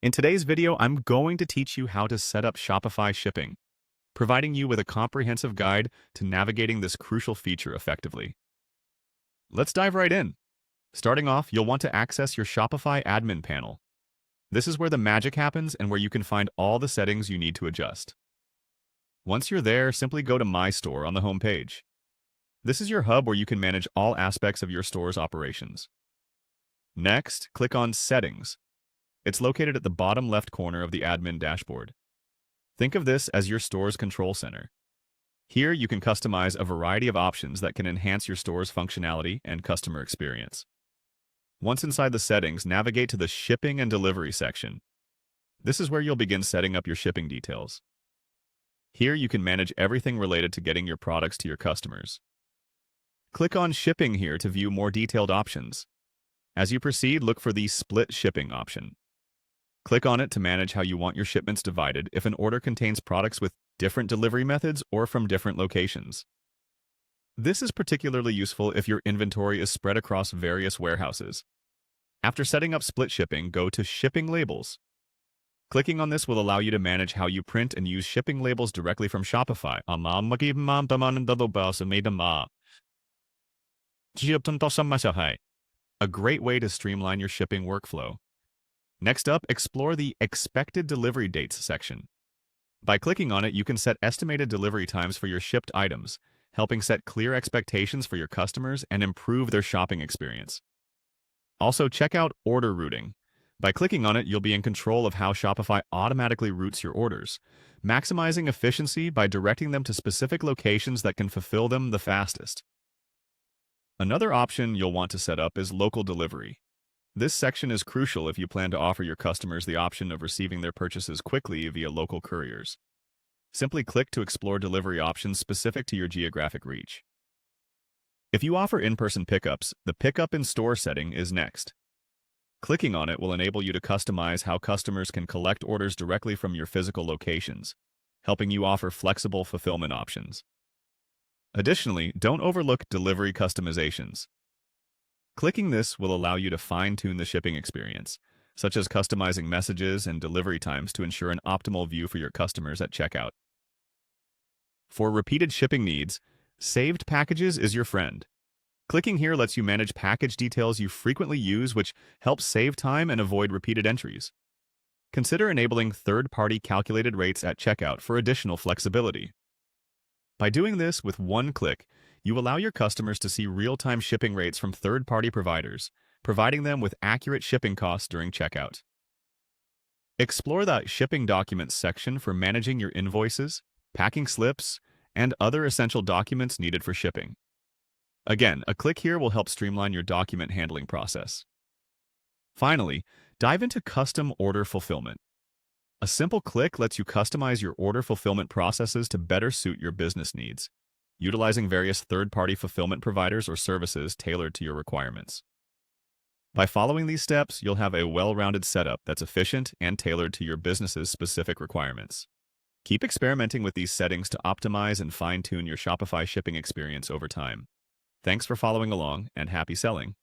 In today's video, I'm going to teach you how to set up Shopify shipping, providing you with a comprehensive guide to navigating this crucial feature effectively. Let's dive right in. Starting off, you'll want to access your Shopify admin panel. This is where the magic happens and where you can find all the settings you need to adjust. Once you're there, simply go to My Store on the home page. This is your hub where you can manage all aspects of your store's operations. Next, click on Settings. It's located at the bottom left corner of the admin dashboard. Think of this as your store's control center. Here, you can customize a variety of options that can enhance your store's functionality and customer experience. Once inside the settings, navigate to the Shipping and Delivery section. This is where you'll begin setting up your shipping details. Here, you can manage everything related to getting your products to your customers. Click on Shipping here to view more detailed options. As you proceed, look for the Split Shipping option. Click on it to manage how you want your shipments divided if an order contains products with different delivery methods or from different locations. This is particularly useful if your inventory is spread across various warehouses. After setting up split shipping, go to Shipping Labels. Clicking on this will allow you to manage how you print and use shipping labels directly from Shopify. A great way to streamline your shipping workflow. Next up, explore the Expected Delivery Dates section. By clicking on it, you can set estimated delivery times for your shipped items, helping set clear expectations for your customers and improve their shopping experience. Also, check out Order Routing. By clicking on it, you'll be in control of how Shopify automatically routes your orders, maximizing efficiency by directing them to specific locations that can fulfill them the fastest. Another option you'll want to set up is Local Delivery. This section is crucial if you plan to offer your customers the option of receiving their purchases quickly via local couriers. Simply click to explore delivery options specific to your geographic reach. If you offer in-person pickups, the Pickup in Store setting is next. Clicking on it will enable you to customize how customers can collect orders directly from your physical locations, helping you offer flexible fulfillment options. Additionally, don't overlook delivery customizations. Clicking this will allow you to fine-tune the shipping experience, such as customizing messages and delivery times to ensure an optimal view for your customers at checkout. For repeated shipping needs, Saved Packages is your friend. Clicking here lets you manage package details you frequently use, which helps save time and avoid repeated entries. Consider enabling third-party calculated rates at checkout for additional flexibility. By doing this with one click, you allow your customers to see real-time shipping rates from third-party providers, providing them with accurate shipping costs during checkout. Explore the Shipping Documents section for managing your invoices, packing slips, and other essential documents needed for shipping. Again, a click here will help streamline your document handling process. Finally, dive into Custom Order Fulfillment. A simple click lets you customize your order fulfillment processes to better suit your business needs, utilizing various third-party fulfillment providers or services tailored to your requirements. By following these steps, you'll have a well-rounded setup that's efficient and tailored to your business's specific requirements. Keep experimenting with these settings to optimize and fine-tune your Shopify shipping experience over time. Thanks for following along, and happy selling!